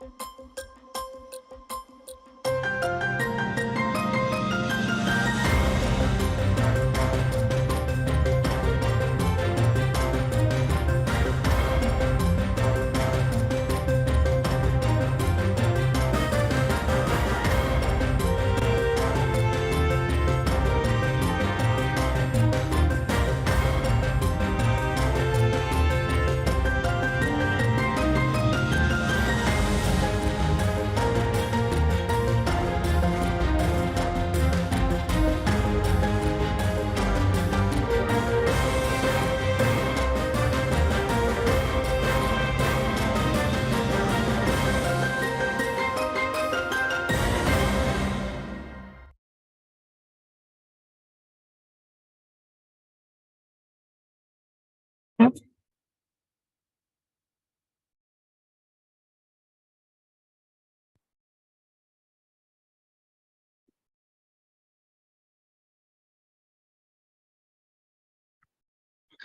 We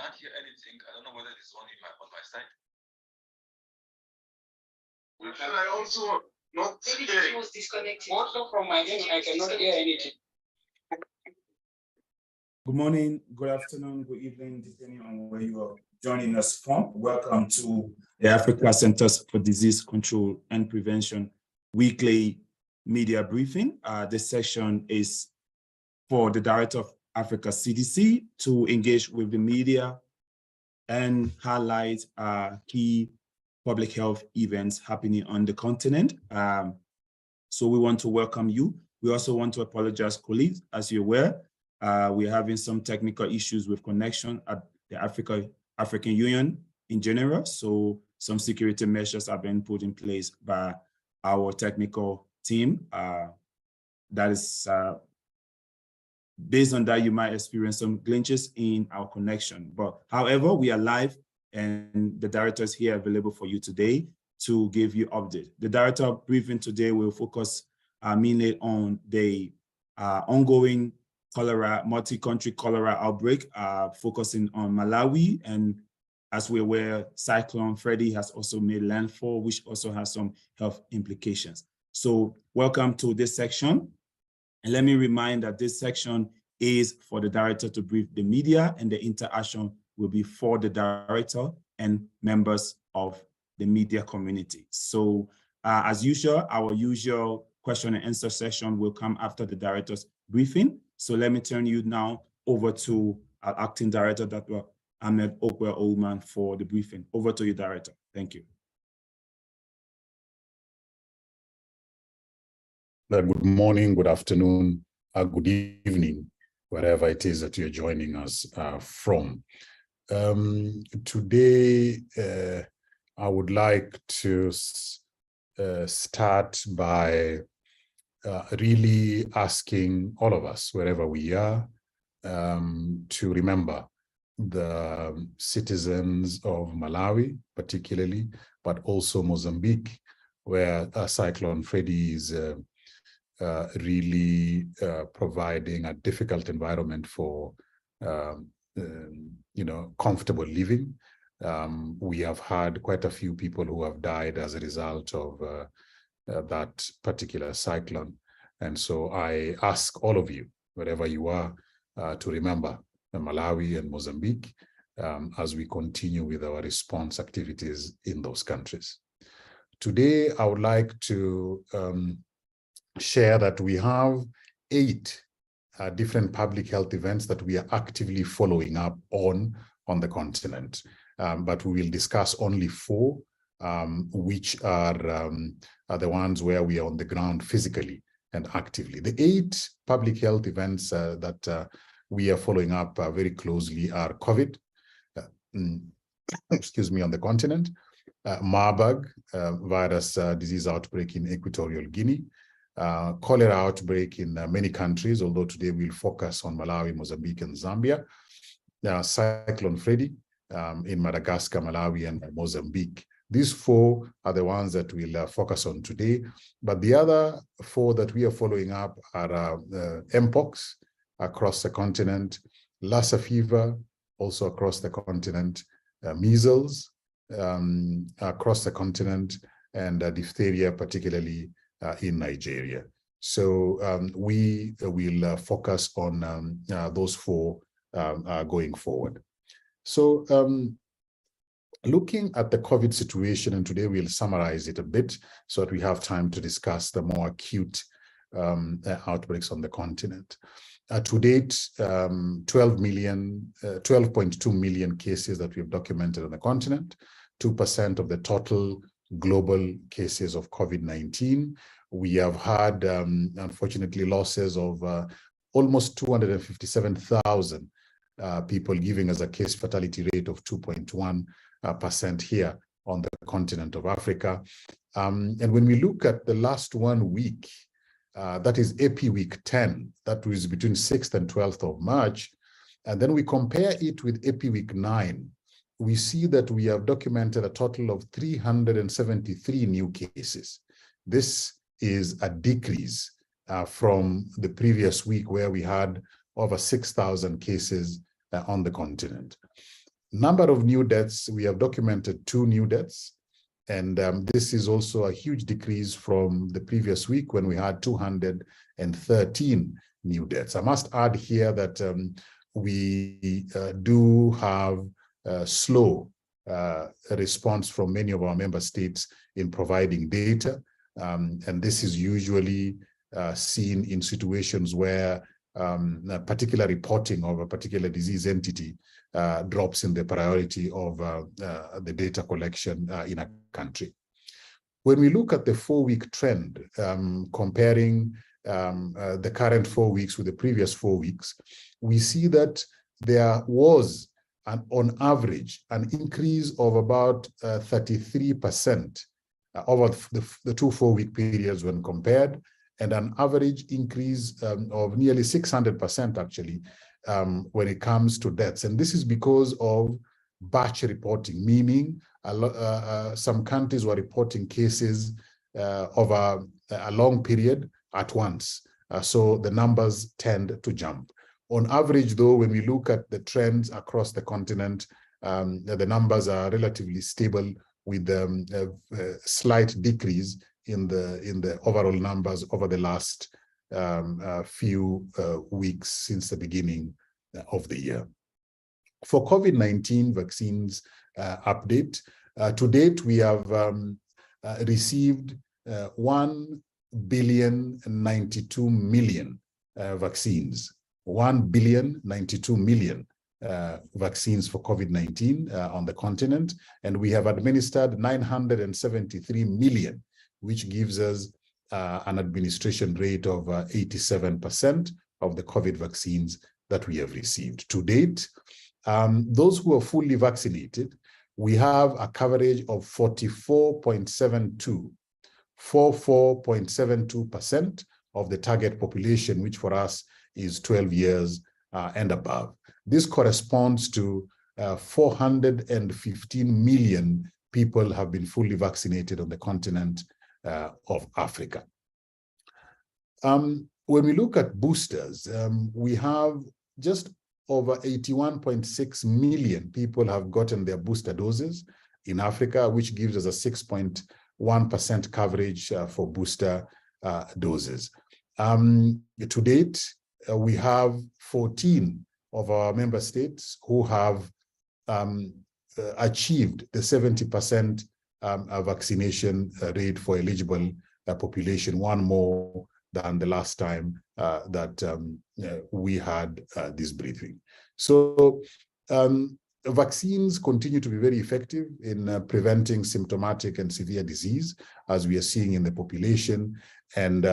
can't hear anything. I don't know whether it's only on my side. And I also not hearing. Was disconnected. Also from my end, I cannot hear anything. Good morning, good afternoon, good evening, depending on where you are joining us from. Welcome to the Africa Centers for Disease Control and Prevention weekly media briefing. This session is for the Director of Africa CDC to engage with the media and highlight key public health events happening on the continent. So we want to welcome you. We also want to apologize, colleagues, as you're aware. We're having some technical issues with connection at the African Union in general. So some security measures have been put in place by our technical team. That is, based on that, you might experience some glitches in our connection. But however, we are live and the director is here available for you today to give you update. The director briefing today will focus mainly on the ongoing multi-country cholera outbreak, focusing on Malawi. And as we're aware, Cyclone Freddy has also made landfall, which also has some health implications. So welcome to this section. And let me remind that this section is for the director to brief the media, and the interaction will be for the director and members of the media community. So as usual, our usual question and answer session will come after the director's briefing. So let me turn you now over to our acting director, Dr. Ahmed Ogwell Ouma, for the briefing. Over to you, director. Thank you. Good morning, good afternoon, good evening, wherever it is that you're joining us from. Today, I would like to start by really asking all of us, wherever we are, to remember the citizens of Malawi, particularly, but also Mozambique, where Cyclone Freddy is really providing a difficult environment for comfortable living. We have had quite a few people who have died as a result of that particular cyclone. And so I ask all of you, wherever you are, to remember Malawi and Mozambique as we continue with our response activities in those countries. Today, I would like to share that we have 8 different public health events that we are actively following up on the continent. But we will discuss only 4, which are the ones where we are on the ground physically and actively. The 8 public health events that we are following up very closely are COVID, excuse me, on the continent, Marburg virus disease outbreak in Equatorial Guinea, cholera outbreak in many countries, although today we'll focus on Malawi, Mozambique, and Zambia, Cyclone Freddy in Madagascar, Malawi, and Mozambique. These 4 are the ones that we'll focus on today, but the other 4 that we are following up are Mpox across the continent, Lassa fever also across the continent, measles across the continent, and diphtheria, particularly in Nigeria. So we will focus on those four going forward. So looking at the COVID situation, and today we'll summarize it a bit so that we have time to discuss the more acute outbreaks on the continent. To date, 12.2 million cases that we've documented on the continent, 2% of the total global cases of COVID-19. We have had, unfortunately, losses of almost 257,000 people, giving us a case fatality rate of 2.1% here on the continent of Africa. And when we look at the last 1 week, that is AP week 10, that was between 6th and 12th of March, and then we compare it with AP week 9, we see that we have documented a total of 373 new cases. This is a decrease from the previous week, where we had over 6,000 cases on the continent. Number of new deaths, we have documented 2 new deaths. And this is also a huge decrease from the previous week, when we had 213 new deaths. I must add here that we do have a slow response from many of our member states in providing data. And this is usually seen in situations where particular reporting of a particular disease entity drops in the priority of the data collection in a country. When we look at the 4-week trend, comparing the current 4 weeks with the previous 4 weeks, we see that there was, on average, an increase of about 33% over the 2 4-week periods when compared, and an average increase of nearly 600% actually when it comes to deaths. And this is because of batch reporting, meaning some countries were reporting cases over a long period at once. So the numbers tend to jump. On average, though, when we look at the trends across the continent, the numbers are relatively stable, with a slight decrease in the overall numbers over the last few weeks since the beginning of the year. For COVID-19 vaccines update, to date we have received 1,092,000,000 vaccines. 1,092,000,000 vaccines for COVID-19 on the continent, and we have administered 973 million, which gives us an administration rate of 87% of the COVID vaccines that we have received. To date, those who are fully vaccinated, we have a coverage of 44.72% of the target population, which for us is 12 years and above. This corresponds to 415 million people have been fully vaccinated on the continent of Africa. When we look at boosters, we have just over 81.6 million people have gotten their booster doses in Africa, which gives us a 6.1% coverage for booster doses. To date, we have 14 of our member states who have achieved the 70% vaccination rate for eligible population, one more than the last time that we had this briefing. So vaccines continue to be very effective in preventing symptomatic and severe disease, as we are seeing in the population, and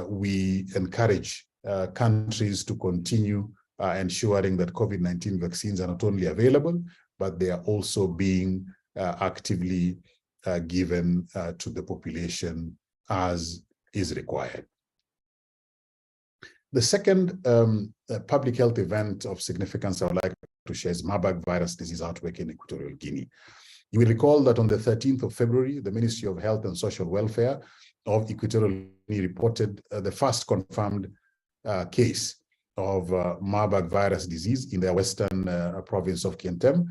we encourage countries to continue ensuring that COVID-19 vaccines are not only available, but they are also being actively given to the population as is required. The second public health event of significance I would like to share is Marburg virus disease outbreak in Equatorial Guinea. You will recall that on the 13th of February, the Ministry of Health and Social Welfare of Equatorial Guinea reported the first confirmed case of Marburg virus disease in the western province of Kientem.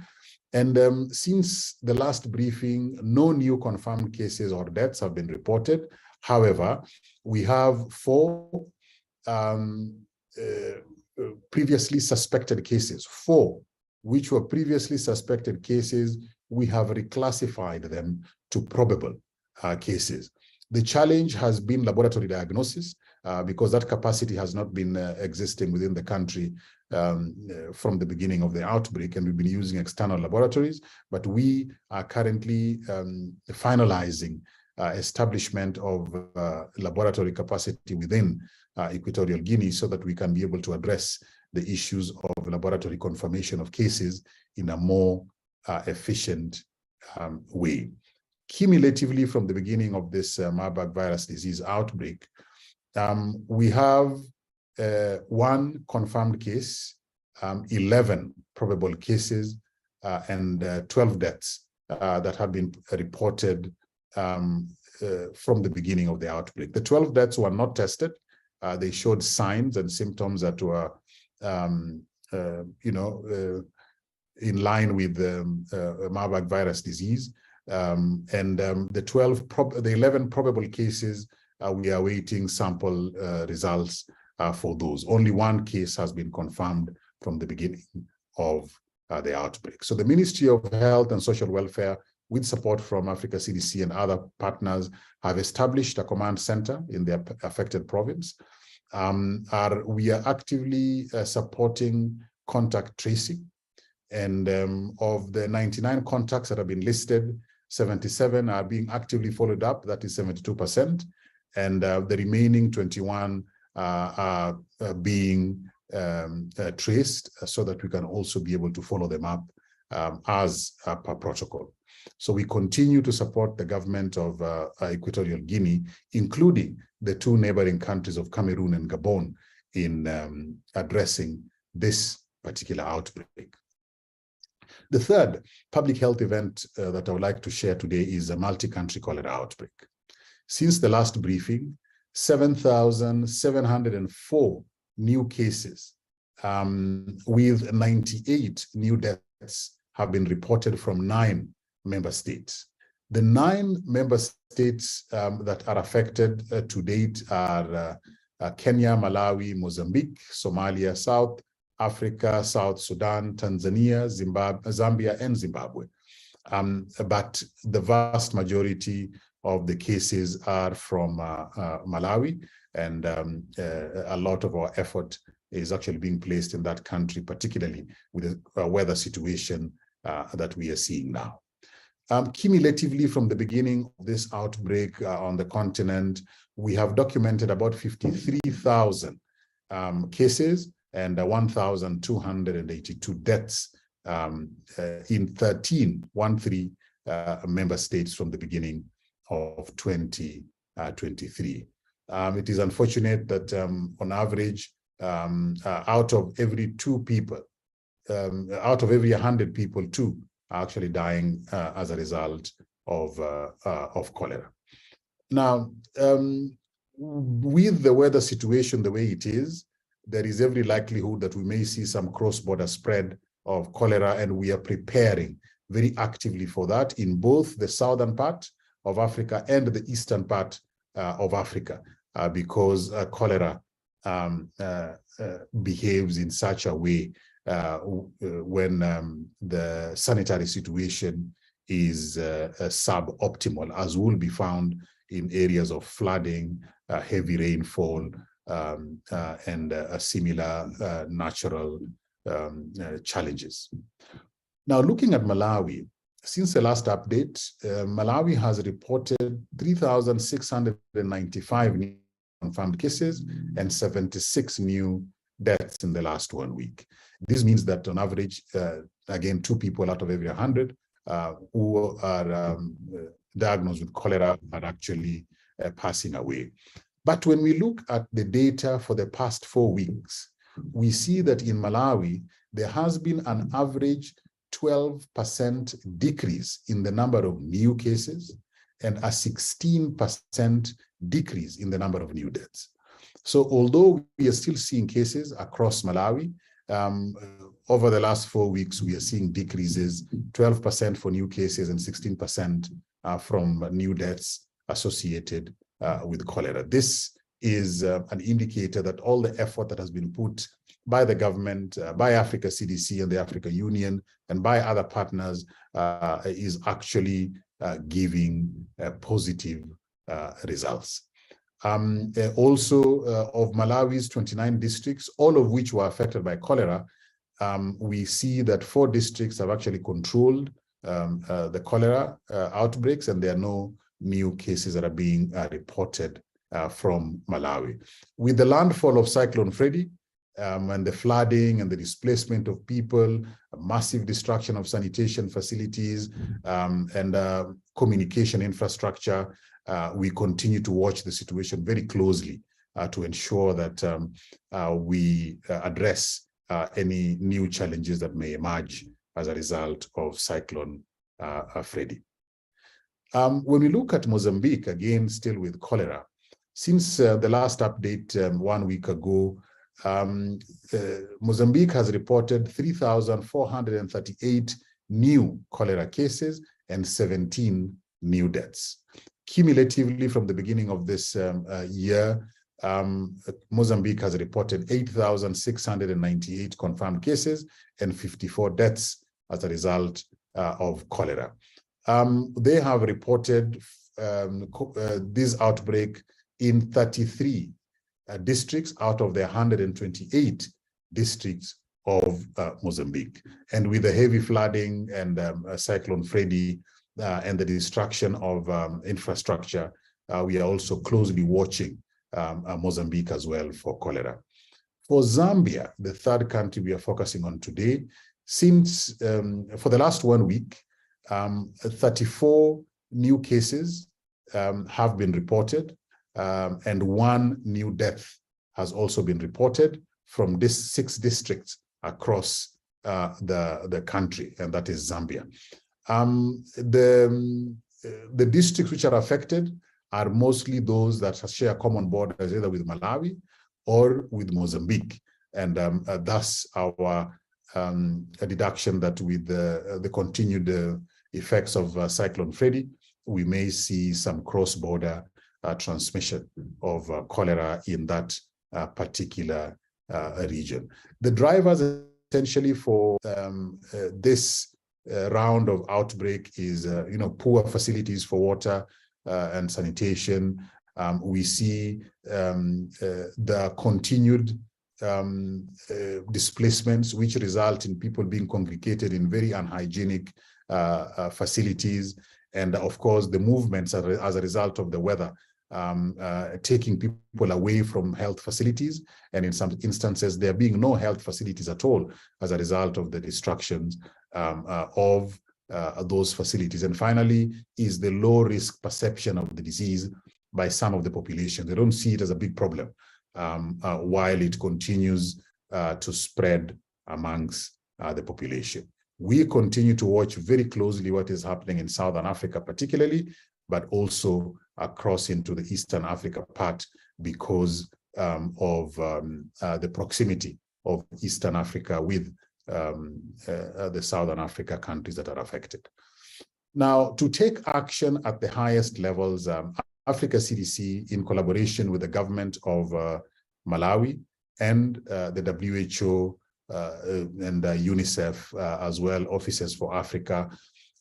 And since the last briefing, no new confirmed cases or deaths have been reported. However, we have 4 previously suspected cases, 4 which were previously suspected cases. We have reclassified them to probable cases. The challenge has been laboratory diagnosis because that capacity has not been existing within the country from the beginning of the outbreak, and we've been using external laboratories, but we are currently finalizing establishment of laboratory capacity within Equatorial Guinea so that we can be able to address the issues of laboratory confirmation of cases in a more efficient way. Cumulatively, from the beginning of this Marburg virus disease outbreak, we have 1 confirmed case, 11 probable cases, and 12 deaths that have been reported from the beginning of the outbreak. The 12 deaths were not tested. They showed signs and symptoms that were, in line with Marburg virus disease. The 11 probable cases, we are awaiting sample results for those. Only 1 case has been confirmed from the beginning of the outbreak. So the Ministry of Health and Social Welfare, with support from Africa CDC and other partners, have established a command center in the affected province. We are actively supporting contact tracing. And of the 99 contacts that have been listed, 77 are being actively followed up, that is 72%. And the remaining 21 are being traced so that we can also be able to follow them up as per protocol. So we continue to support the government of Equatorial Guinea, including the 2 neighboring countries of Cameroon and Gabon, in addressing this particular outbreak. The third public health event that I would like to share today is a multi-country cholera outbreak. Since the last briefing, 7,704 new cases with 98 new deaths have been reported from 9 member states. The 9 member states that are affected to date are Kenya, Malawi, Mozambique, Somalia, South Africa, South Sudan, Tanzania, Zambia, and Zimbabwe. But the vast majority of the cases are from Malawi, and a lot of our effort is actually being placed in that country, particularly with the weather situation that we are seeing now. Cumulatively, from the beginning of this outbreak on the continent, we have documented about 53,000 cases and 1,282 deaths in 13 member states from the beginning of 2023. It is unfortunate that on average, out of every 2 people, out of every 100 people, 2 are actually dying as a result of cholera. Now, with the weather situation the way it is, there is every likelihood that we may see some cross-border spread of cholera, and we are preparing very actively for that in both the southern part of Africa and the eastern part of Africa, because cholera behaves in such a way when the sanitary situation is suboptimal, as will be found in areas of flooding, heavy rainfall, and similar natural challenges. Now, looking at Malawi, since the last update, Malawi has reported 3,695 new confirmed cases and 76 new deaths in the last 1 week. This means that on average, again, 2 people out of every 100 who are diagnosed with cholera are actually passing away. But when we look at the data for the past 4 weeks, we see that in Malawi, there has been an average 12% decrease in the number of new cases and a 16% decrease in the number of new deaths. So although we are still seeing cases across Malawi, over the last 4 weeks, we are seeing decreases, 12% for new cases and 16% from new deaths associated with cholera. This is an indicator that all the effort that has been put by the government, by Africa CDC and the Africa Union, and by other partners is actually giving positive results. Also, of Malawi's 29 districts, all of which were affected by cholera, we see that 4 districts have actually controlled the cholera outbreaks, and there are no new cases that are being reported from Malawi. With the landfall of Cyclone Freddy and the flooding and the displacement of people, a massive destruction of sanitation facilities and communication infrastructure, we continue to watch the situation very closely to ensure that we address any new challenges that may emerge as a result of Cyclone Freddy. When we look at Mozambique, again, still with cholera, since the last update 1 week ago, Mozambique has reported 3,438 new cholera cases and 17 new deaths. Cumulatively, from the beginning of this year, Mozambique has reported 8,698 confirmed cases and 54 deaths as a result of cholera. They have reported this outbreak in 33 districts out of the 128 districts of Mozambique. And with the heavy flooding and Cyclone Freddy and the destruction of infrastructure, we are also closely watching Mozambique as well for cholera. For Zambia, the third country we are focusing on today, since for the last 1 week, 34 new cases have been reported, and 1 new death has also been reported from this 6 districts across the country, and that is Zambia. The districts which are affected are mostly those that share common borders either with Malawi or with Mozambique, and thus our deduction that with the continued effects of Cyclone Freddy, we may see some cross-border transmission of cholera in that particular region. The drivers essentially for this round of outbreak is poor facilities for water and sanitation. We see the continued displacements, which result in people being congregated in very unhygienic facilities, and of course the movements as a result of the weather, taking people away from health facilities, and in some instances there being no health facilities at all as a result of the destructions of those facilities. And finally is the low risk perception of the disease by some of the population. They don't see it as a big problem while it continues to spread amongst the population. We continue to watch very closely what is happening in Southern Africa particularly, but also across into the Eastern Africa part because of the proximity of Eastern Africa with the Southern Africa countries that are affected. Now, to take action at the highest levels, Africa CDC, in collaboration with the government of Malawi and the WHO and UNICEF, as well, Offices for Africa,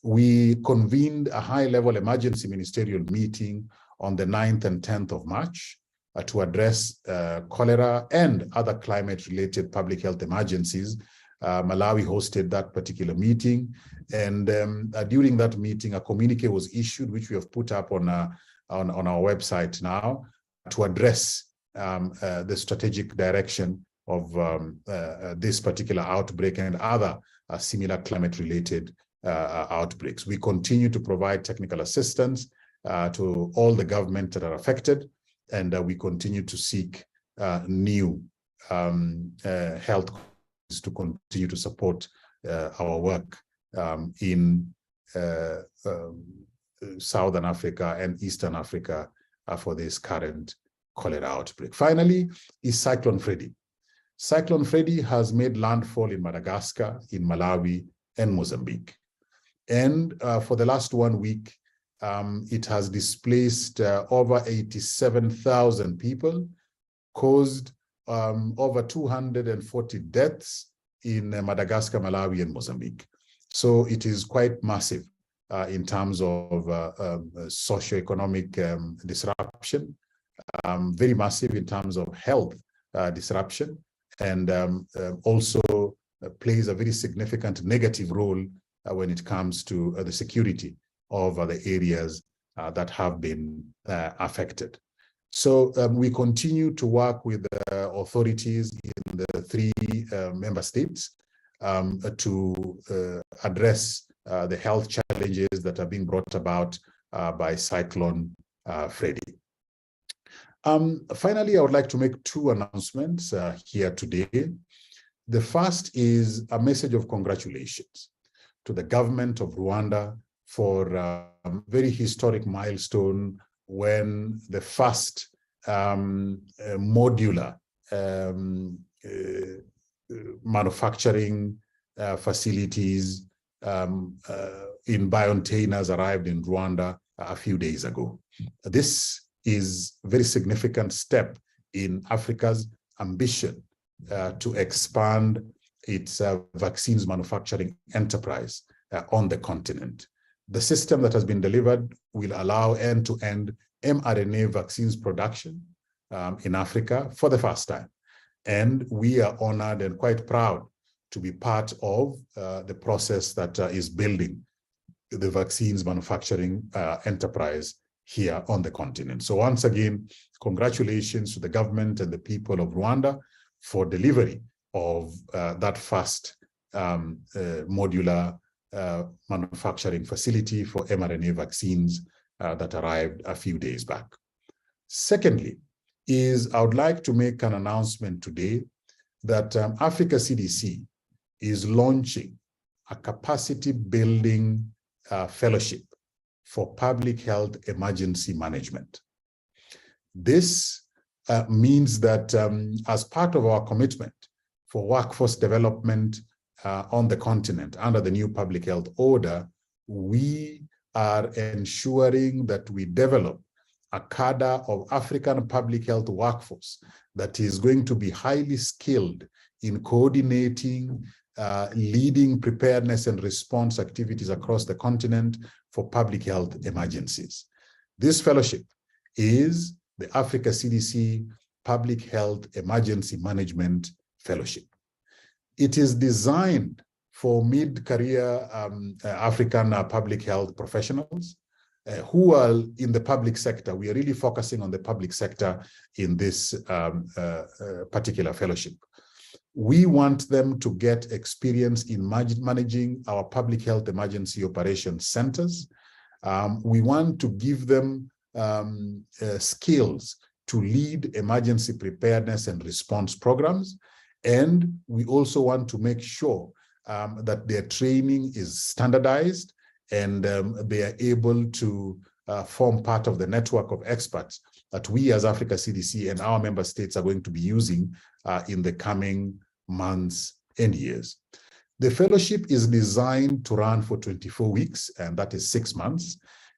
we convened a high-level emergency ministerial meeting on the 9th and 10th of March to address cholera and other climate-related public health emergencies. Malawi hosted that particular meeting, and during that meeting, a communique was issued, which we have put up on our website now, to address the strategic direction of this particular outbreak and other similar climate-related outbreaks. We continue to provide technical assistance to all the governments that are affected, and we continue to seek new health to continue to support our work in Southern Africa and Eastern Africa for this current cholera outbreak. Finally, is Cyclone Freddy. Cyclone Freddy has made landfall in Madagascar, in Malawi, and Mozambique. And for the last 1 week, it has displaced over 87,000 people, caused over 240 deaths in Madagascar, Malawi, and Mozambique. So it is quite massive in terms of socioeconomic disruption, very massive in terms of health disruption, and also plays a very significant negative role when it comes to the security of the areas that have been affected. So we continue to work with the authorities in the 3 member states to address the health challenges that are being brought about by Cyclone Freddy. Finally, I would like to make 2 announcements here today. The first is a message of congratulations to the government of Rwanda for a very historic milestone when the first modular manufacturing facilities in biocontainers arrived in Rwanda a few days ago. This is a very significant step in Africa's ambition to expand its vaccines manufacturing enterprise on the continent. The system that has been delivered will allow end-to-end mRNA vaccines production in Africa for the first time. And we are honored and quite proud to be part of the process that is building the vaccines manufacturing enterprise here on the continent. So once again, congratulations to the government and the people of Rwanda for delivery of that first modular manufacturing facility for mRNA vaccines that arrived a few days back. Secondly, I would like to make an announcement today that Africa CDC is launching a capacity building fellowship for public health emergency management. This means that as part of our commitment for workforce development on the continent under the new public health order, we are ensuring that we develop a cadre of African public health workforce that is going to be highly skilled in coordinating, leading preparedness and response activities across the continent for public health emergencies. This fellowship is the Africa CDC Public Health Emergency Management Fellowship. It is designed for mid-career African public health professionals who are in the public sector. We are really focusing on the public sector in this particular fellowship. We want them to get experience in managing our public health emergency operations centers. We want to give them skills to lead emergency preparedness and response programs. And we also want to make sure that their training is standardized and they are able to form part of the network of experts that we as Africa CDC and our member states are going to be using in the coming months and years. The fellowship is designed to run for 24 weeks, and that is 6 months.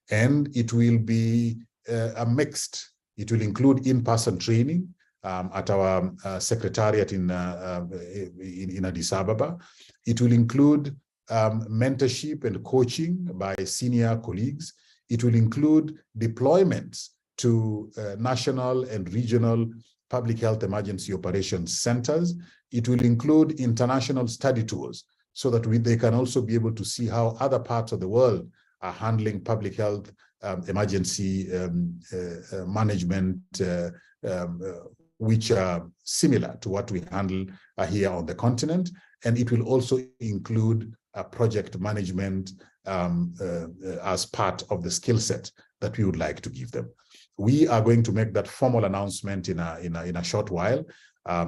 And it will be a mixed, it will include in-person training at our secretariat in Addis Ababa. It will include mentorship and coaching by senior colleagues. It will include deployments to national and regional public health emergency operations centers. It will include international study tours so that they can also be able to see how other parts of the world are handling public health emergency management, which are similar to what we handle here on the continent. And it will also include project management as part of the skill set that we would like to give them. We are going to make that formal announcement in a short while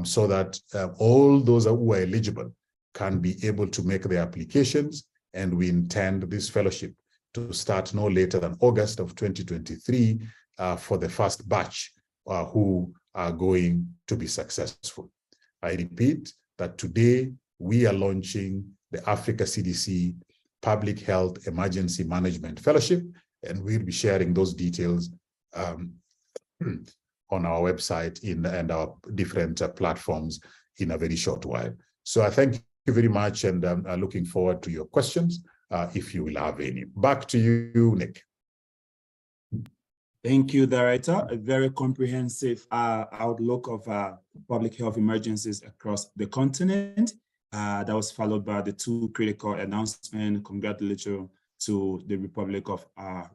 so that all those who are eligible can be able to make their applications, and we intend this fellowship to start no later than August of 2023 for the first batch who are going to be successful. I repeat that today we are launching the Africa CDC Public Health Emergency Management Fellowship, and we'll be sharing those details on our website and our different platforms in a very short while. So I thank you very much, and I'm looking forward to your questions, if you will have any. Back to you, Nick. Thank you, Director. A very comprehensive outlook of public health emergencies across the continent. That was followed by the two critical announcements. Congratulations to the Republic of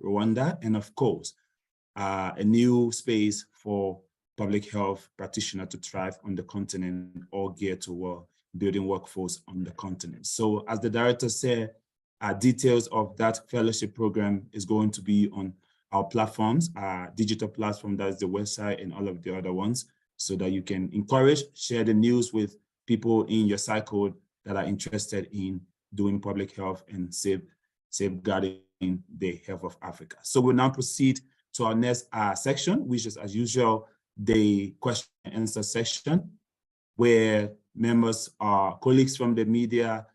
Rwanda, and of course, a new space for public health practitioners to thrive on the continent, all geared toward building workforce on the continent. So as the Director said, details of that fellowship program is going to be on our platforms, digital platform, that's the website and all of the other ones, so that you can encourage, share the news with people in your cycle that are interested in doing public health and safeguarding the health of Africa. So we'll now proceed to our next section, which is, as usual, the question and answer section, where members, colleagues from the media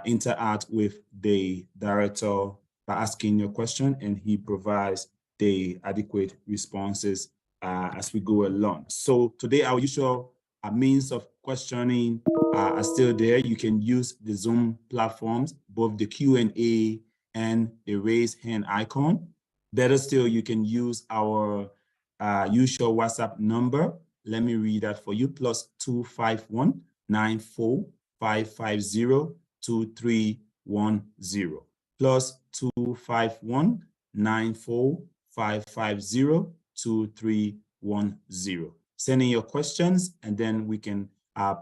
interact with the Director by asking your question, and he provides the adequate responses as we go along. So today, our usual means of questioning are still there. You can use the Zoom platforms, both the Q&A and the raise hand icon. Better still, you can use our usual WhatsApp number. Let me read that for you: +251 94 550 2310. +251 94 550 2310. Send in your questions, and then we can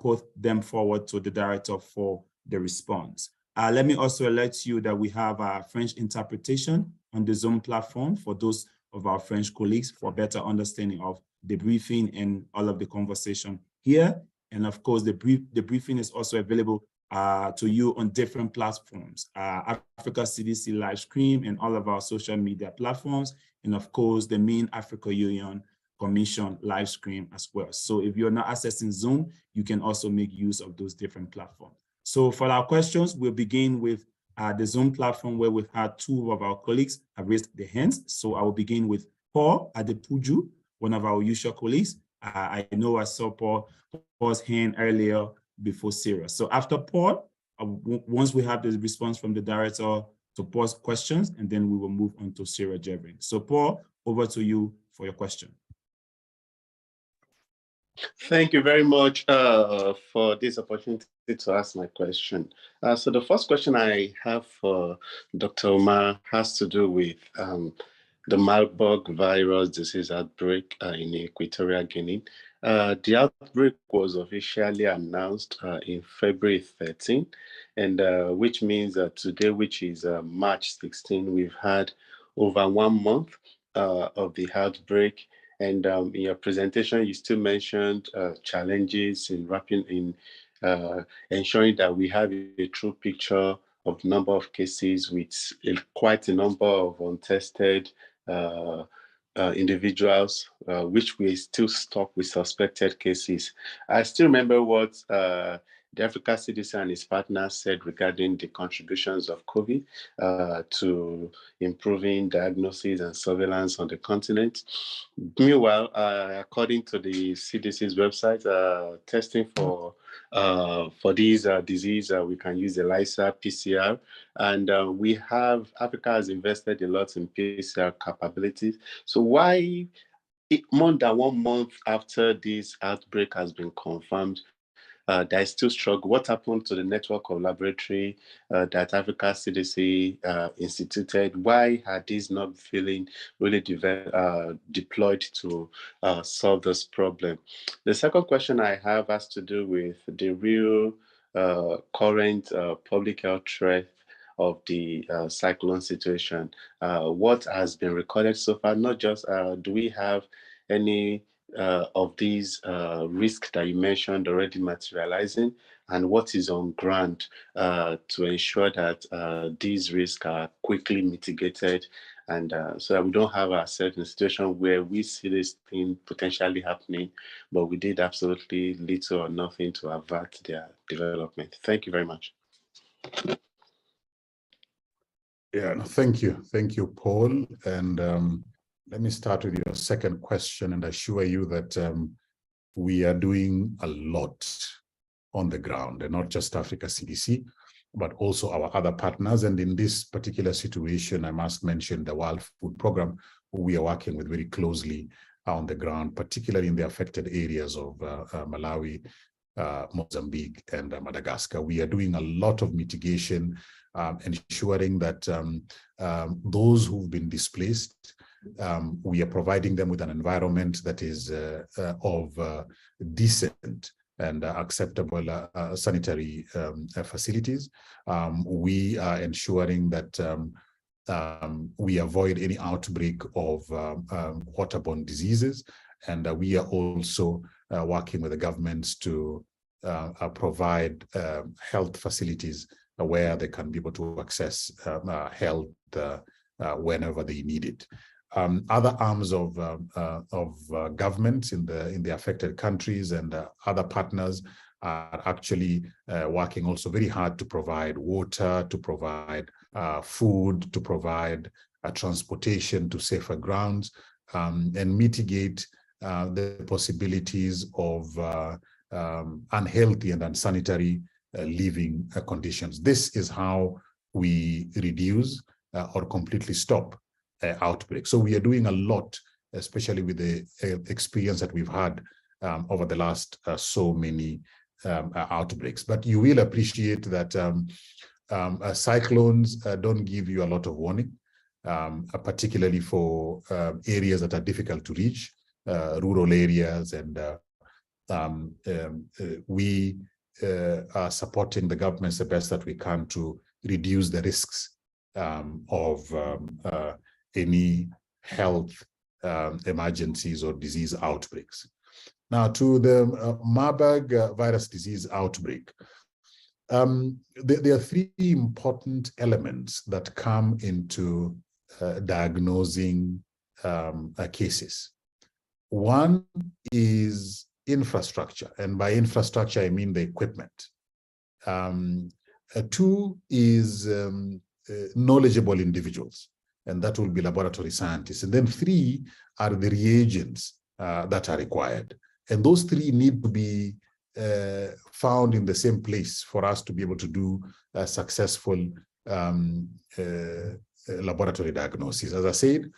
put them forward to the Director for the response. Let me also alert you that we have French interpretation on the Zoom platform for those of our French colleagues for better understanding of the briefing and all of the conversation here. And of course, the briefing is also available to you on different platforms, Africa CDC live stream and all of our social media platforms, and of course, the main Africa Union Commission live stream as well. So if you're not accessing Zoom, you can also make use of those different platforms. So for our questions, we'll begin with the Zoom platform, where we've had two of our colleagues have raised their hands. So I will begin with Paul Adepuju, one of our usual colleagues. I know I saw Paul's hand earlier before Sarah. So after Paul, once we have the response from the Director to Paul's questions, and then we will move on to Sarah Jevrin. So Paul, over to you for your question. Thank you very much for this opportunity to ask my question. So the first question I have for Dr. Ouma has to do with the Marburg virus disease outbreak in Equatorial Guinea. The outbreak was officially announced in February 13, and which means that today, which is March 16, we've had over 1 month of the outbreak. And in your presentation, you still mentioned challenges in ensuring that we have a true picture of the number of cases with quite a number of untested individuals, which we still stuck with suspected cases. I still remember what the Africa CDC and its partners said regarding the contributions of COVID to improving diagnosis and surveillance on the continent. Meanwhile, according to the CDC's website, testing for these disease, we can use ELISA, PCR, and Africa has invested a lot in PCR capabilities. So why, more than 1 month after this outbreak has been confirmed, there is still struggle? What happened to the network of laboratory that Africa CDC instituted? Why are these not feeling really deployed to solve this problem? The second question I have has to do with the real current public health threat of the cyclone situation. What has been recorded so far? Not just do we have any of these risks that you mentioned already materializing, and what is on ground to ensure that these risks are quickly mitigated and so that we don't have ourselves in a situation where we see this thing potentially happening, but we did absolutely little or nothing to avert their development. Thank you very much. Yeah, no, thank you, Paul. And let me start with your second question and assure you that we are doing a lot on the ground, and not just Africa CDC, but also our other partners. And in this particular situation, I must mention the World Food Programme, who we are working with very closely on the ground, particularly in the affected areas of Malawi, Mozambique, and Madagascar. We are doing a lot of mitigation, ensuring that those who've been displaced, we are providing them with an environment that is of decent and acceptable sanitary facilities. We are ensuring that we avoid any outbreak of waterborne diseases, and we are also working with the governments to provide health facilities where they can be able to access health whenever they need it. Other arms of governments in the affected countries and other partners are actually working also very hard to provide water, to provide food, to provide transportation to safer grounds, and mitigate the possibilities of unhealthy and unsanitary living conditions. This is how we reduce or completely stop outbreaks. So we are doing a lot, especially with the experience that we've had over the last so many outbreaks. But you will appreciate that cyclones don't give you a lot of warning, particularly for areas that are difficult to reach, rural areas, and we are supporting the governments the best that we can to reduce the risks of any health emergencies or disease outbreaks. Now, to the Marburg virus disease outbreak, there are three important elements that come into diagnosing cases. One is infrastructure, and by infrastructure, I mean the equipment. Two is knowledgeable individuals, and that will be laboratory scientists. And then three are the reagents that are required. And those three need to be found in the same place for us to be able to do a successful laboratory diagnosis. As I said,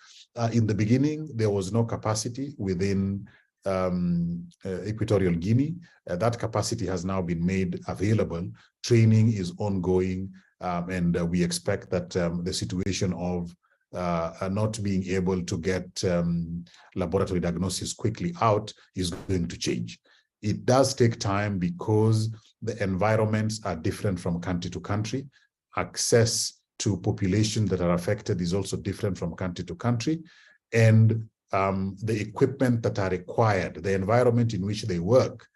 in the beginning, there was no capacity within Equatorial Guinea. That capacity has now been made available. Training is ongoing, and we expect that the situation of not being able to get laboratory diagnosis quickly out is going to change. It does take time because the environments are different from country to country. Access to populations that are affected is also different from country to country. And the equipment that are required, the environment in which they work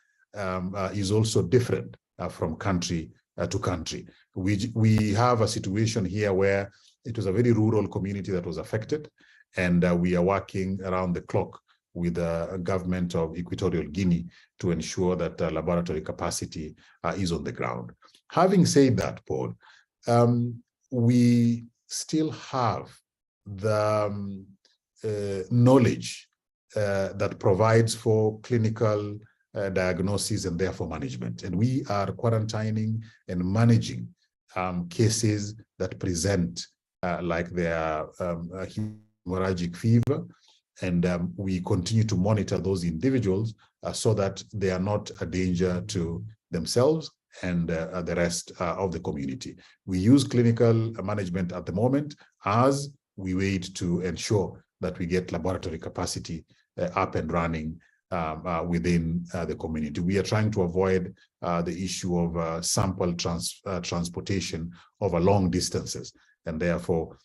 is also different from country to country. We have a situation here where it was a very rural community that was affected, and we are working around the clock with the government of Equatorial Guinea to ensure that laboratory capacity is on the ground. Having said that, Paul, we still have the knowledge that provides for clinical diagnosis and therefore management. And we are quarantining and managing cases that present like their hemorrhagic fever. And we continue to monitor those individuals so that they are not a danger to themselves and the rest of the community. We use clinical management at the moment as we wait to ensure that we get laboratory capacity up and running within the community. We are trying to avoid the issue of sample transportation over long distances, and therefore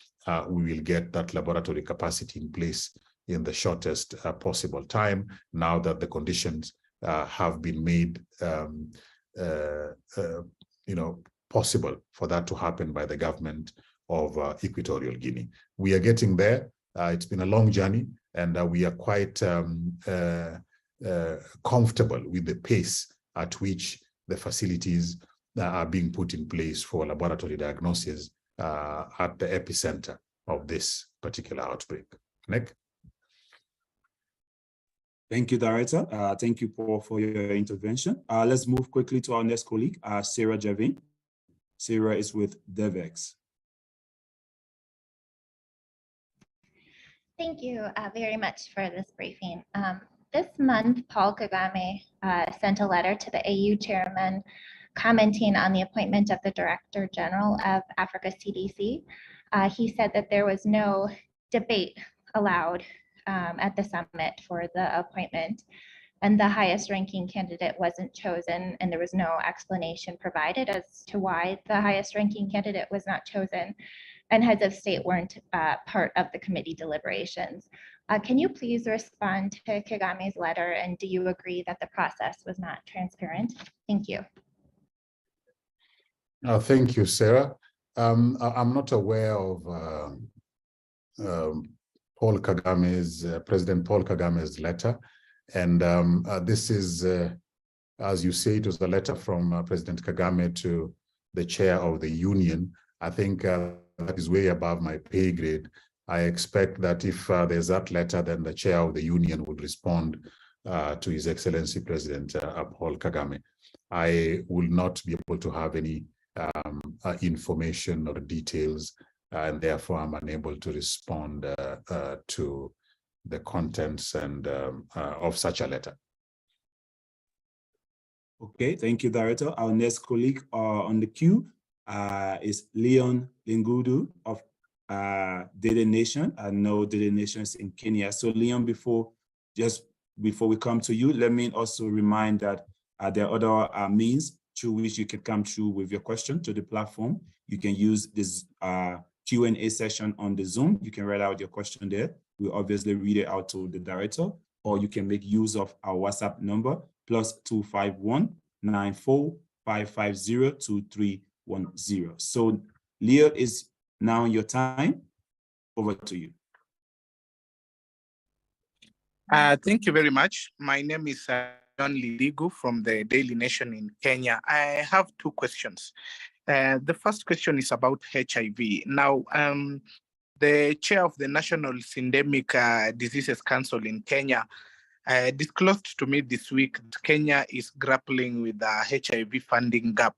we will get that laboratory capacity in place in the shortest possible time, now that the conditions have been made possible for that to happen by the government of Equatorial Guinea. We are getting there. It's been a long journey, and we are quite comfortable with the pace at which the facilities are being put in place for laboratory diagnosis at the epicenter of this particular outbreak. Nick? Thank you, Director. Thank you, Paul, for your intervention. Let's move quickly to our next colleague, Sarah Javin. Sarah is with DevEx. Thank you very much for this briefing. This month, Paul Kagame sent a letter to the AU chairman commenting on the appointment of the Director General of Africa CDC. He said that there was no debate allowed at the summit for the appointment, and the highest ranking candidate wasn't chosen, and there was no explanation provided as to why the highest ranking candidate was not chosen, and heads of state weren't part of the committee deliberations. Can you please respond to Kagame's letter, and do you agree that the process was not transparent? Thank you. Thank you, Sarah. I'm not aware of President Paul Kagame's letter. And this is, as you say, it was a letter from President Kagame to the chair of the union. I think that is way above my pay grade. I expect that if there's that letter, then the chair of the union would respond to His Excellency President Paul Kagame. I will not be able to have any information or details, and therefore I'm unable to respond to the contents and of such a letter. Okay, thank you, Director. Our next colleague on the queue is Leon Lingudu of Data Nation. I know Data Nation is in Kenya. So Leon, before we come to you, let me also remind that there are other means through which you can come through with your question to the platform. You can use this Q&A session on the Zoom. You can write out your question there. We'll obviously read it out to the director, or you can make use of our WhatsApp number, +251 94 550 2310. So Leo, is now your time. Over to you. Thank you very much. My name is John Lidigu from the Daily Nation in Kenya. I have two questions. The first question is about HIV. Now, the chair of the National Syndemic Diseases Council in Kenya disclosed to me this week that Kenya is grappling with a HIV funding gap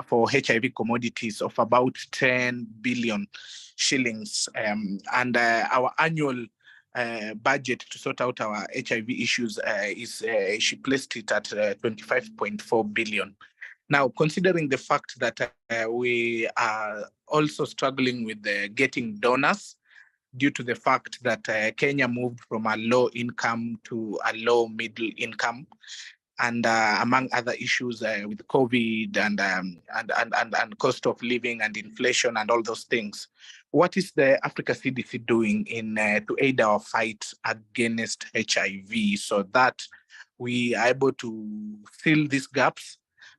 for HIV commodities of about 10 billion shillings. And our annual budget to sort out our HIV issues she placed it at 25.4 billion. Now, considering the fact that we are also struggling with getting donors due to the fact that Kenya moved from a low income to a low middle income, and among other issues with COVID and cost of living and inflation and all those things, what is the Africa CDC doing to aid our fight against HIV so that we are able to fill these gaps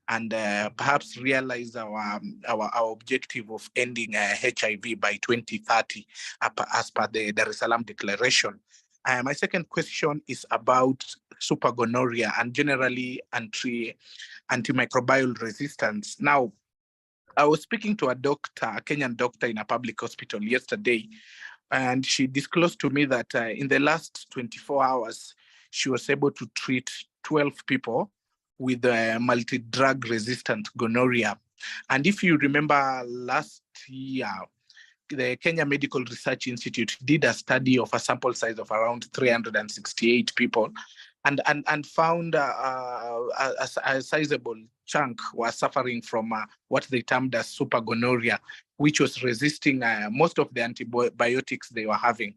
and perhaps realize our objective of ending HIV by 2030 as per the Dar es Salaam Declaration? My second question is about super gonorrhea and generally antimicrobial resistance. Now, I was speaking to a Kenyan doctor in a public hospital yesterday, and she disclosed to me that in the last 24 hours, she was able to treat 12 people with multi-drug resistant gonorrhea. And if you remember last year, the Kenya Medical Research Institute did a study of a sample size of around 368 people and found a sizable chunk were suffering from what they termed as super gonorrhea, which was resisting most of the antibiotics they were having.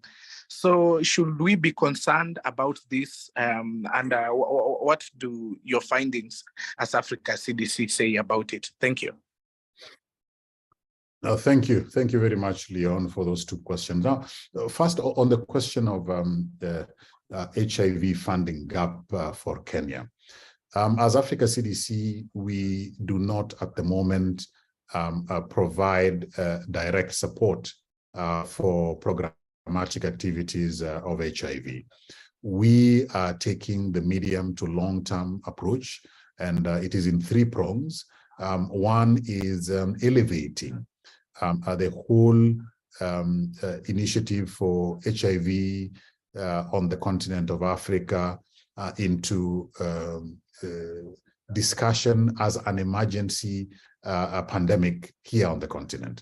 So should we be concerned about this? And what do your findings as Africa CDC say about it? Thank you. Thank you. Thank you very much, Leon, for those two questions. Now, first, on the question of the HIV funding gap for Kenya. As Africa CDC, we do not at the moment provide direct support for programmatic activities of HIV. We are taking the medium to long-term approach, and it is in 3 prongs. One is elevating the whole initiative for HIV on the continent of Africa into discussion as an emergency pandemic here on the continent.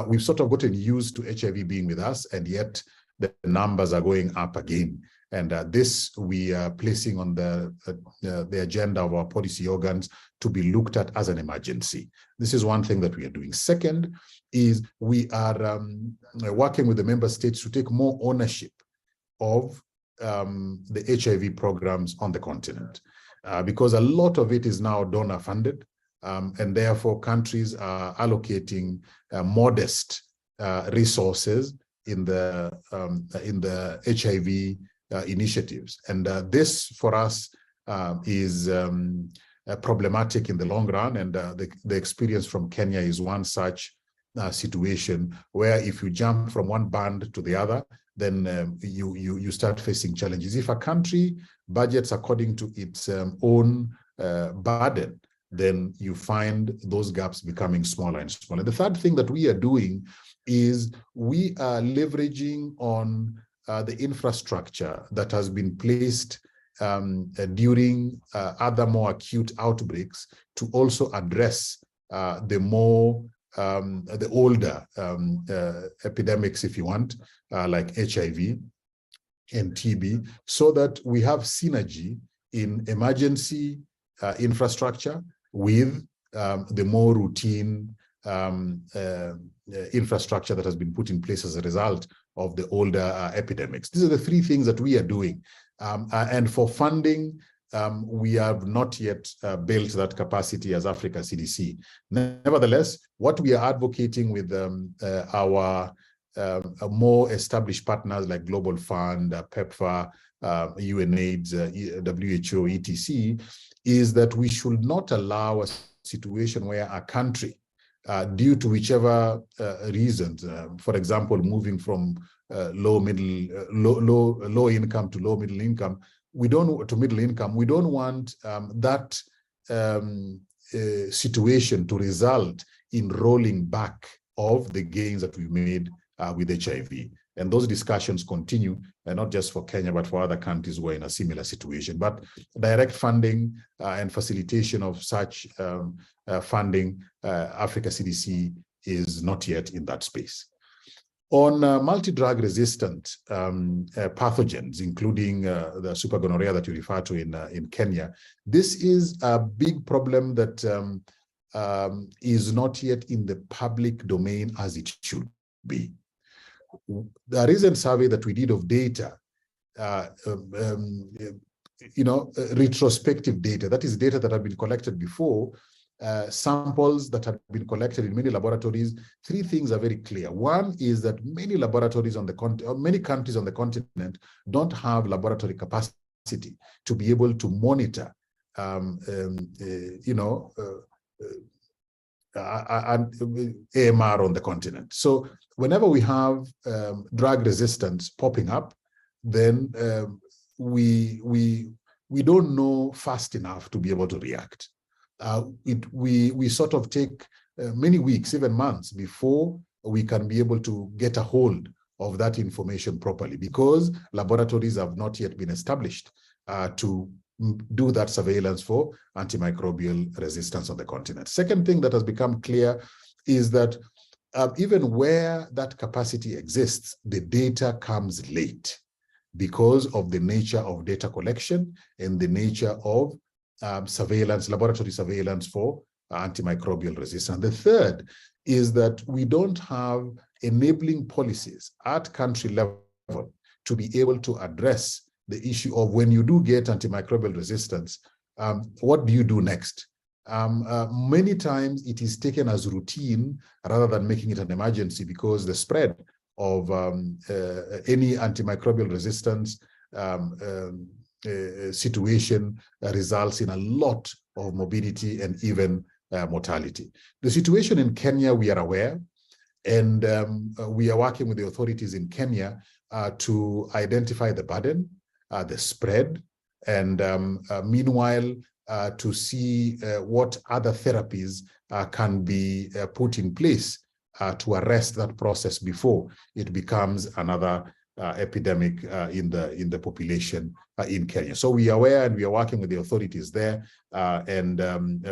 We've sort of gotten used to HIV being with us, and yet the numbers are going up again. And this we are placing on the agenda of our policy organs to be looked at as an emergency. This is one thing that we are doing. Second is we are working with the member states to take more ownership of the HIV programs on the continent, because a lot of it is now donor funded, and therefore countries are allocating modest resources in the HIV initiatives. And this for us is problematic in the long run. And the experience from Kenya is one such situation where if you jump from one band to the other, then you start facing challenges. If a country budgets according to its own burden, then you find those gaps becoming smaller and smaller. The third thing that we are doing is we are leveraging on the infrastructure that has been placed during other more acute outbreaks to also address the older epidemics, if you want, like HIV and TB, so that we have synergy in emergency infrastructure with the more routine infrastructure that has been put in place as a result of the older epidemics. These are the 3 things that we are doing. And for funding, we have not yet built that capacity as Africa CDC. Nevertheless, what we are advocating with our more established partners like Global Fund, PEPFAR, UNAIDS, WHO, etc., is that we should not allow a situation where a country, due to whichever reasons, for example, moving from low income to low middle income, to middle income, we don't want that situation to result in rolling back of the gains that we made with HIV. And those discussions continue, and not just for Kenya, but for other countries who are in a similar situation. But direct funding and facilitation of such funding, Africa CDC is not yet in that space. On multi-drug resistant pathogens, including the supergonorrhea that you refer to in Kenya, this is a big problem that is not yet in the public domain as it should be. The recent survey that we did of data, retrospective data, that is data that had been collected before, samples that had been collected in many laboratories, 3 things are very clear. One is that many laboratories on the continent, many countries on the continent don't have laboratory capacity to be able to monitor, AMR on the continent. So whenever we have drug resistance popping up, then we don't know fast enough to be able to react. We sort of take many weeks, even months, before we can be able to get a hold of that information properly, because laboratories have not yet been established to do that surveillance for antimicrobial resistance on the continent. Second thing that has become clear is that even where that capacity exists, the data comes late because of the nature of data collection and the nature of surveillance, laboratory surveillance for antimicrobial resistance. The third is that we don't have enabling policies at country level to be able to address the issue of when you do get antimicrobial resistance, what do you do next? Many times it is taken as routine rather than making it an emergency, because the spread of any antimicrobial resistance situation results in a lot of morbidity and even mortality. The situation in Kenya, we are aware, and we are working with the authorities in Kenya to identify the burden, the spread, and meanwhile, to see what other therapies can be put in place to arrest that process before it becomes another epidemic in the population in Kenya. So we are aware, and we are working with the authorities there, and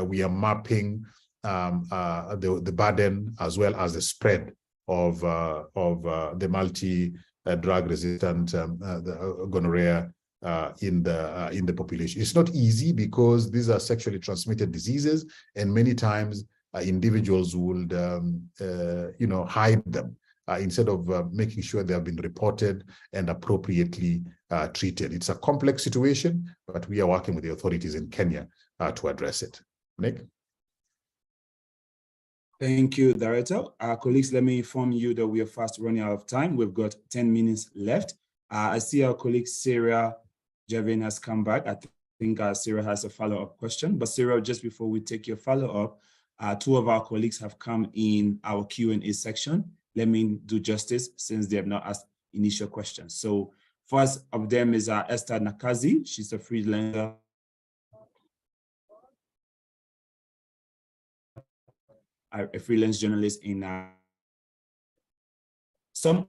we are mapping the burden as well as the spread of the multi-drug resistant gonorrhea in the population. It's not easy because these are sexually transmitted diseases, and many times individuals would hide them instead of making sure they have been reported and appropriately treated. It's a complex situation, but we are working with the authorities in Kenya to address it. Nick? Thank you, Director. Colleagues, let me inform you that we are fast running out of time. We've got 10 minutes left. I see our colleague Sarah Javin has come back. I think Sarah has a follow-up question. But Sarah, just before we take your follow-up, two of our colleagues have come in our Q&A section. Let me do justice since they have not asked initial questions. So first of them is Esther Nakazi. She's a freelancer. A freelance journalist in some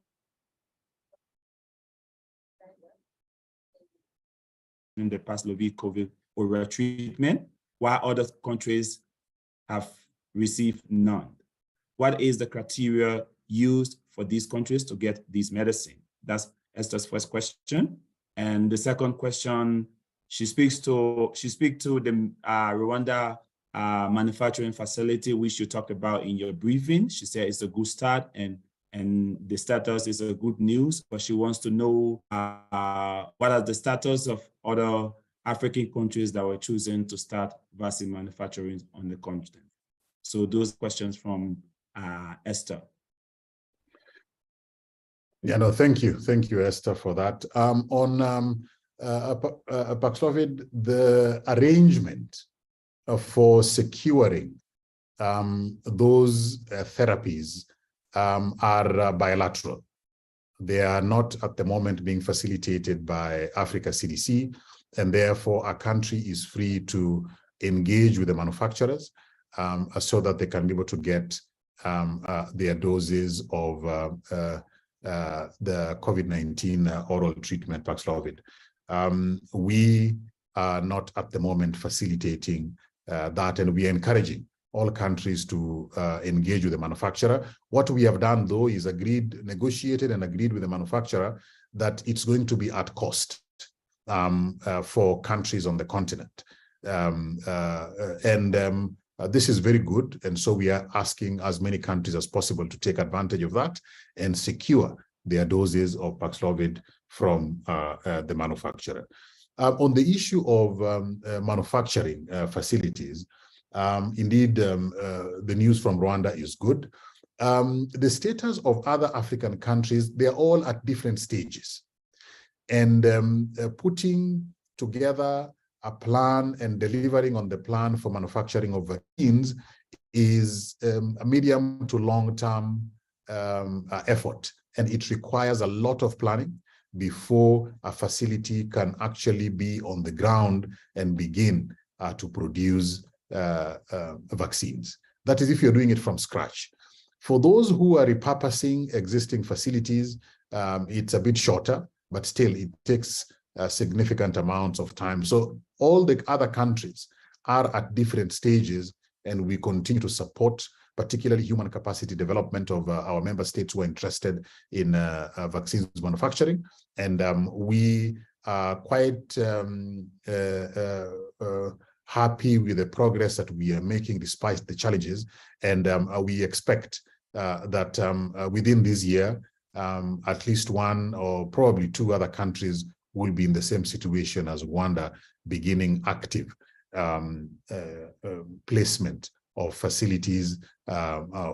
in the past COVID oral treatment, while other countries have received none. What is the criteria used for these countries to get this medicine? That's Esther's first question. And the second question, she speaks to the Rwanda manufacturing facility, which you talked about in your briefing. She said it's a good start and the status is a good news, but she wants to know what are the status of other African countries that were choosing to start vaccine manufacturing on the continent. So those questions from Esther. Yeah, no, thank you, Esther, for that. On Paxlovid, the arrangement for securing those therapies are bilateral. They are not at the moment being facilitated by Africa CDC, and therefore a country is free to engage with the manufacturers so that they can be able to get their doses of the COVID-19 oral treatment Paxlovid. We are not at the moment facilitating that, and we are encouraging all countries to engage with the manufacturer. What we have done, though, is negotiated and agreed with the manufacturer that it's going to be at cost for countries on the continent. This is very good, and so we are asking as many countries as possible to take advantage of that and secure their doses of Paxlovid from the manufacturer. On the issue of manufacturing facilities, indeed, the news from Rwanda is good. The status of other African countries, they're all at different stages. And putting together a plan and delivering on the plan for manufacturing of vaccines is a medium to long-term effort. And it requires a lot of planning before a facility can actually be on the ground and begin to produce vaccines. That is if you're doing it from scratch. For those who are repurposing existing facilities, it's a bit shorter, but still it takes significant amounts of time. So all the other countries are at different stages, and we continue to support particularly human capacity development of our member states who are interested in vaccines manufacturing. And we are quite happy with the progress that we are making despite the challenges. And we expect that within this year, at least one or probably two other countries will be in the same situation as Rwanda, beginning active placement of facilities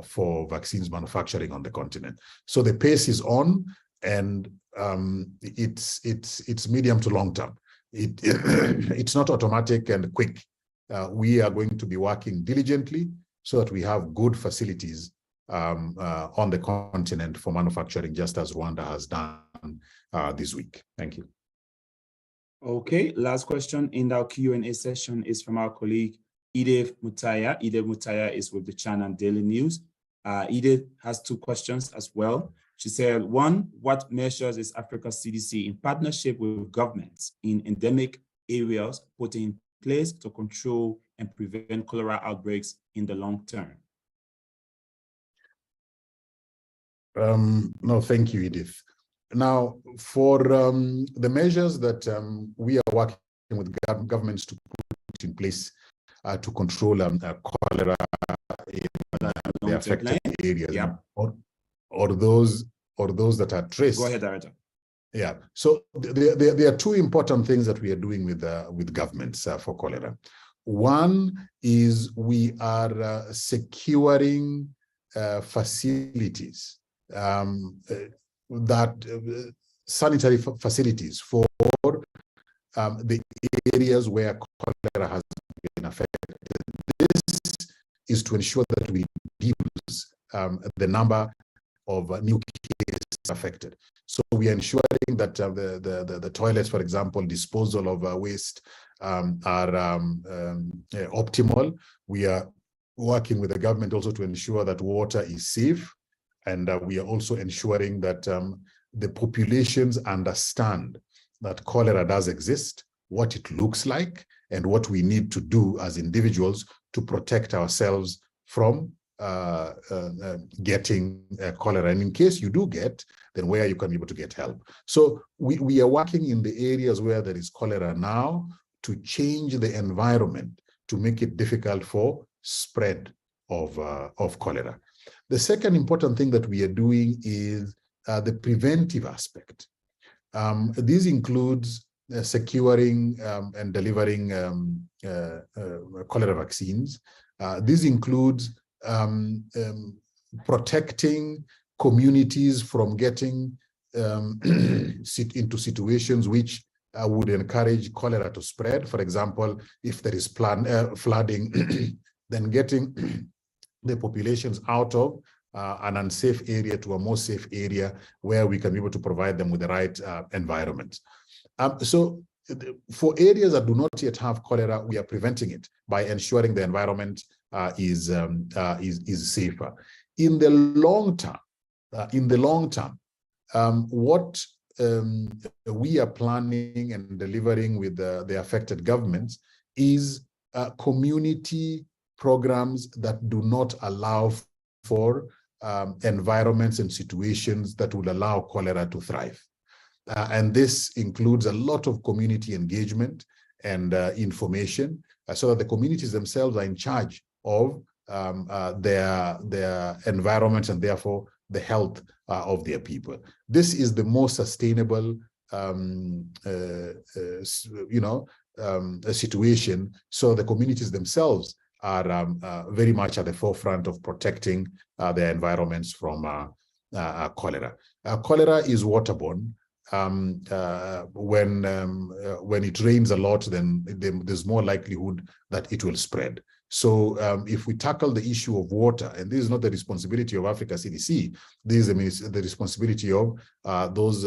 for vaccines manufacturing on the continent. So the pace is on, and it's medium to long term. It's not automatic and quick. we are going to be working diligently so that we have good facilities on the continent for manufacturing, just as Rwanda has done this week. Thank you. Okay, last question in our Q&A session is from our colleague, Edith Mutaya. Edith Mutaya is with the Channel Daily News. Edith has two questions as well. She said, one, what measures is Africa CDC in partnership with governments in endemic areas putting in place to control and prevent cholera outbreaks in the long term? No, thank you, Edith. Now, for the measures that we are working with governments to put in place to control cholera in the affected areas, or those that are traced. Go ahead, Director. Yeah, so there are two important things that we are doing with governments for cholera. One is we are securing facilities, sanitary facilities for the areas where cholera has been affected. This is to ensure that we reduce the number of new cases affected. So we are ensuring that the toilets, for example, disposal of waste are optimal. We are working with the government also to ensure that water is safe. And we are also ensuring that the populations understand that cholera does exist, what it looks like, and what we need to do as individuals to protect ourselves from getting cholera. And in case you do get, then where you can be able to get help. So we are working in the areas where there is cholera now to change the environment to make it difficult for spread of cholera. The second important thing that we are doing is the preventive aspect. This includes securing and delivering cholera vaccines. This includes protecting communities from getting into situations which would encourage cholera to spread. For example, if there is flooding, then getting the populations out of an unsafe area to a more safe area where we can be able to provide them with the right environment. So for areas that do not yet have cholera, we are preventing it by ensuring the environment is safer. In the long term, what we are planning and delivering with the affected governments is community programs that do not allow for environments and situations that will allow cholera to thrive. And this includes a lot of community engagement and information so that the communities themselves are in charge of their environments and therefore the health of their people. This is the most sustainable situation. So the communities themselves are very much at the forefront of protecting their environments from cholera. Cholera is waterborne. When it rains a lot, then there's more likelihood that it will spread. So if we tackle the issue of water, and this is not the responsibility of Africa CDC, this is the responsibility of those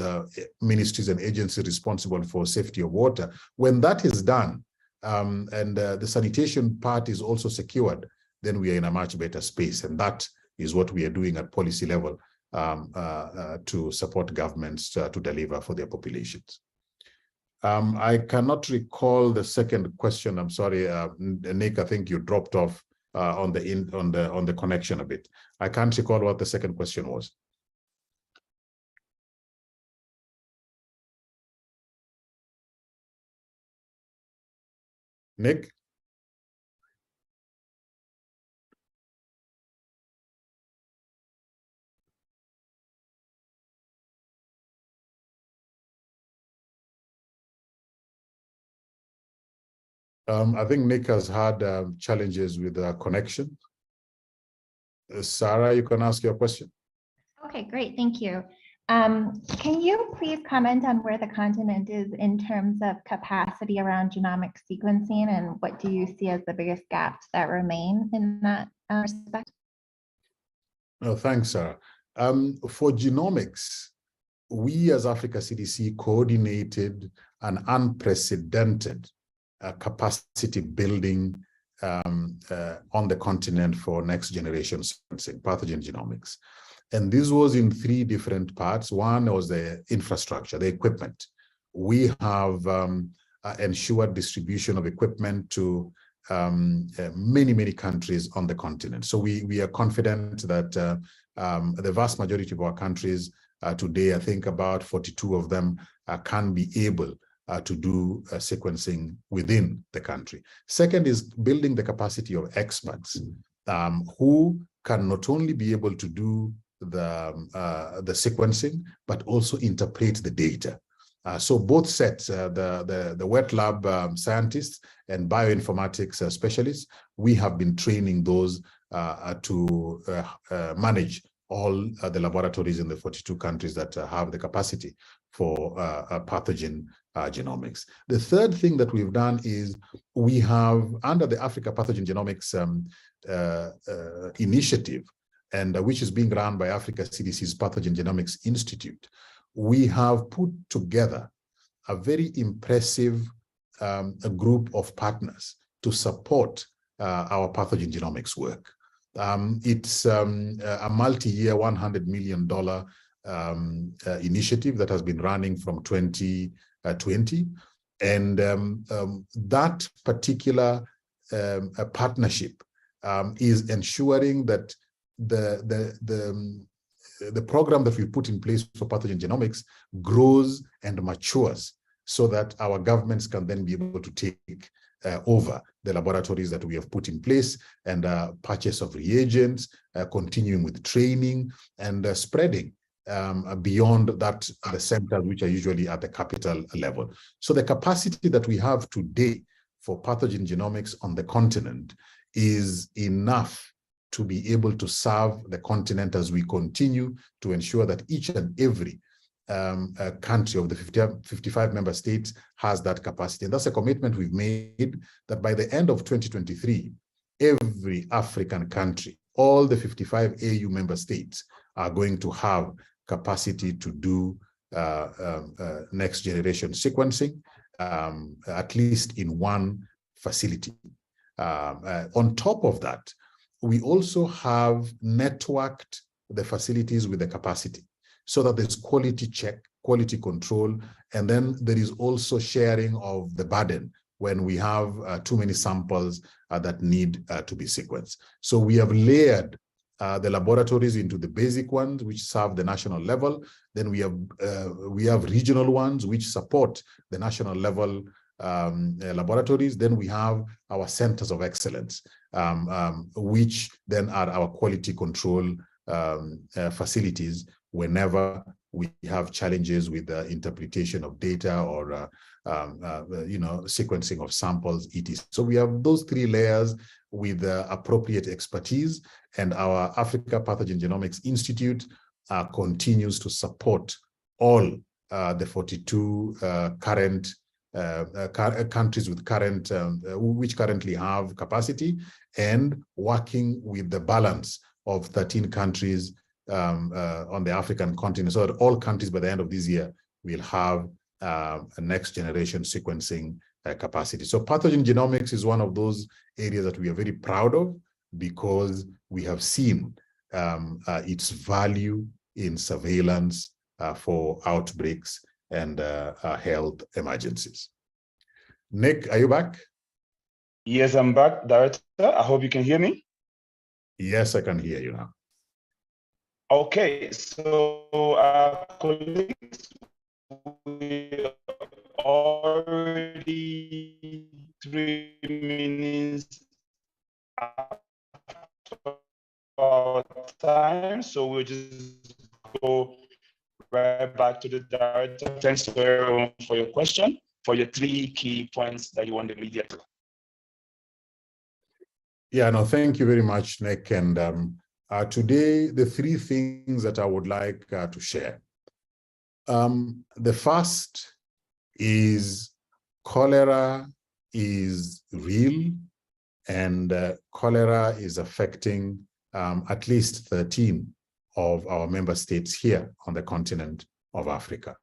ministries and agencies responsible for safety of water. When that is done, and the sanitation part is also secured, then we are in a much better space. And that is what we are doing at policy level to support governments to deliver for their populations. I cannot recall the second question. I'm sorry, Nick. I think you dropped off on the connection a bit. I can't recall what the second question was. Nick? I think Nick has had challenges with connection. Sarah, you can ask your question. Okay, great, thank you. Can you please comment on where the continent is in terms of capacity around genomic sequencing, and what do you see as the biggest gaps that remain in that respect? No, thanks, Sarah. For genomics, we as Africa CDC coordinated an unprecedented capacity building on the continent for next generation sequencing, pathogen genomics. And this was in three different parts. One was the infrastructure, the equipment. We have ensured distribution of equipment to many countries on the continent. So we are confident that the vast majority of our countries today, I think about 42 of them can be able to do sequencing within the country. Second is building the capacity of experts who can not only be able to do the sequencing, but also interpret the data. So both sets, the wet lab scientists and bioinformatics specialists, we have been training those to manage all the laboratories in the 42 countries that have the capacity for pathogen genomics. The third thing that we've done is we have, under the Africa Pathogen Genomics initiative, and which is being run by Africa CDC's Pathogen Genomics Institute, we have put together a very impressive a group of partners to support our pathogen genomics work. It's a multi-year $100 million initiative that has been running from 2020. And that particular partnership is ensuring that the program that we put in place for pathogen genomics grows and matures so that our governments can then be able to take over the laboratories that we have put in place, and purchase of reagents, continuing with training and spreading beyond that, the centers which are usually at the capital level. So the capacity that we have today for pathogen genomics on the continent is enough to be able to serve the continent as we continue to ensure that each and every country of the 55 member states has that capacity. And that's a commitment we've made, that by the end of 2023, every African country, all the 55 AU member states, are going to have capacity to do next generation sequencing, at least in one facility. On top of that, we also have networked the facilities with the capacity so that there's quality check, quality control, and then there is also sharing of the burden when we have too many samples that need to be sequenced. So we have layered the laboratories into the basic ones, which serve the national level. Then we have regional ones which support the national level laboratories. Then we have our centers of excellence, which then are our quality control facilities whenever we have challenges with the interpretation of data or sequencing of samples, etc. So we have those three layers with appropriate expertise, and our Africa Pathogen Genomics Institute continues to support all the 42 current countries with current which currently have capacity, and working with the balance of 13 countries on the African continent, so that all countries by the end of this year will have a next generation sequencing capacity. So pathogen genomics is one of those areas that we are very proud of, because we have seen its value in surveillance for outbreaks and health emergencies. Nick, are you back? Yes, I'm back, Director. I hope you can hear me. Yes, I can hear you now. Okay, so colleagues, we already 3 minutes after our time, so we'll just go right back to the director. Thanks to everyone for your question, for your 3 key points that you want the media to. Yeah, no, thank you very much, Nick. And today, the 3 things that I would like to share The first is cholera is real, and cholera is affecting at least 13 of our member states here on the continent of Africa.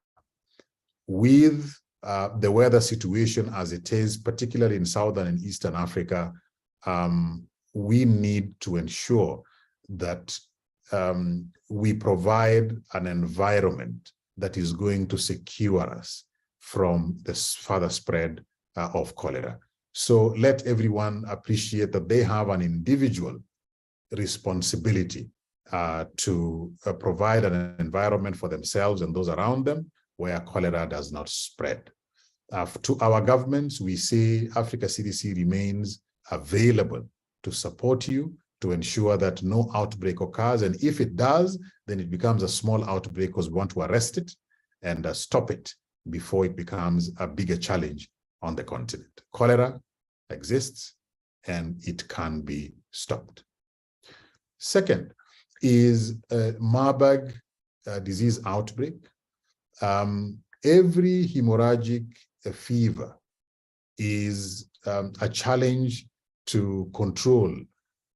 With the weather situation as it is, particularly in Southern and Eastern Africa, we need to ensure that we provide an environment that is going to secure us from the further spread of cholera. So let everyone appreciate that they have an individual responsibility to provide an environment for themselves and those around them where cholera does not spread. To our governments, we say Africa CDC remains available to support you to ensure that no outbreak occurs. And if it does, then it becomes a small outbreak because we want to arrest it and stop it before it becomes a bigger challenge on the continent. Cholera exists and it can be stopped. Second is Marburg disease outbreak. Every hemorrhagic fever is a challenge to control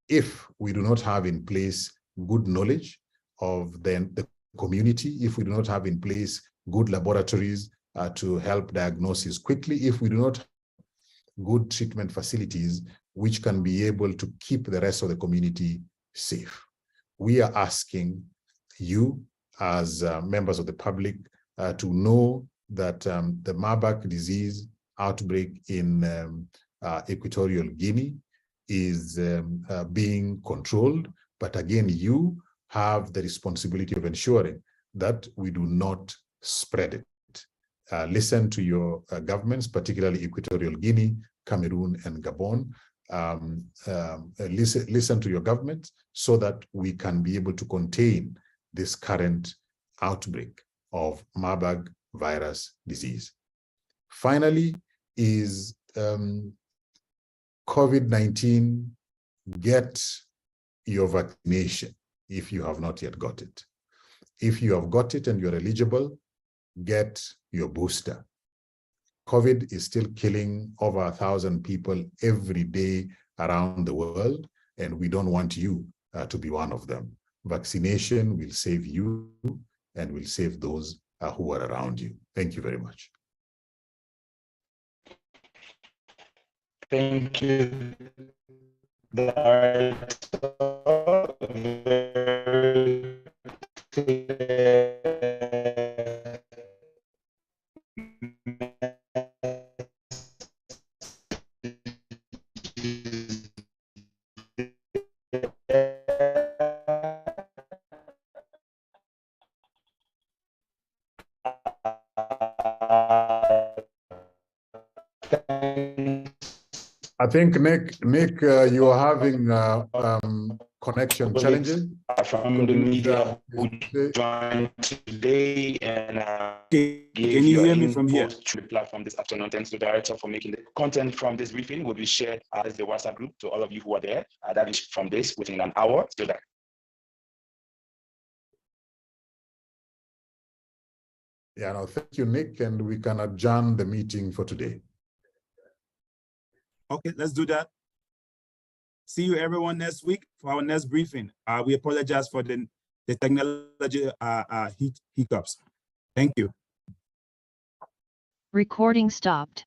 if we do not have in place good knowledge of the community, if we do not have in place good laboratories to help diagnosis quickly, if we do not have good treatment facilities which can be able to keep the rest of the community safe. We are asking you as members of the public to know that the Marburg disease outbreak in Equatorial Guinea is being controlled. But again, you have the responsibility of ensuring that we do not spread it. Listen to your governments, particularly Equatorial Guinea, Cameroon, and Gabon. Listen to your governments so that we can be able to contain this current outbreak of Marburg virus disease. Finally is COVID-19, get your vaccination if you have not yet got it. If you have got it and you're eligible, get your booster. COVID is still killing over 1,000 people every day around the world, and we don't want you to be one of them. Vaccination will save you and will save those who are around you. Thank you very much. Thank you, Director. Very clear. I think, Nick, you are having connection challenges. From the media who joined today and can you hear me from here? To the platform this afternoon. Thanks to the director for making the content from this briefing will be shared as the WhatsApp group to all of you who are there. That is from this within an hour. Still there. Yeah, no, thank you, Nick, and we can adjourn the meeting for today. Okay, let's do that. See you everyone next week for our next briefing. We apologize for the technology hiccups. Thank you. Recording stopped.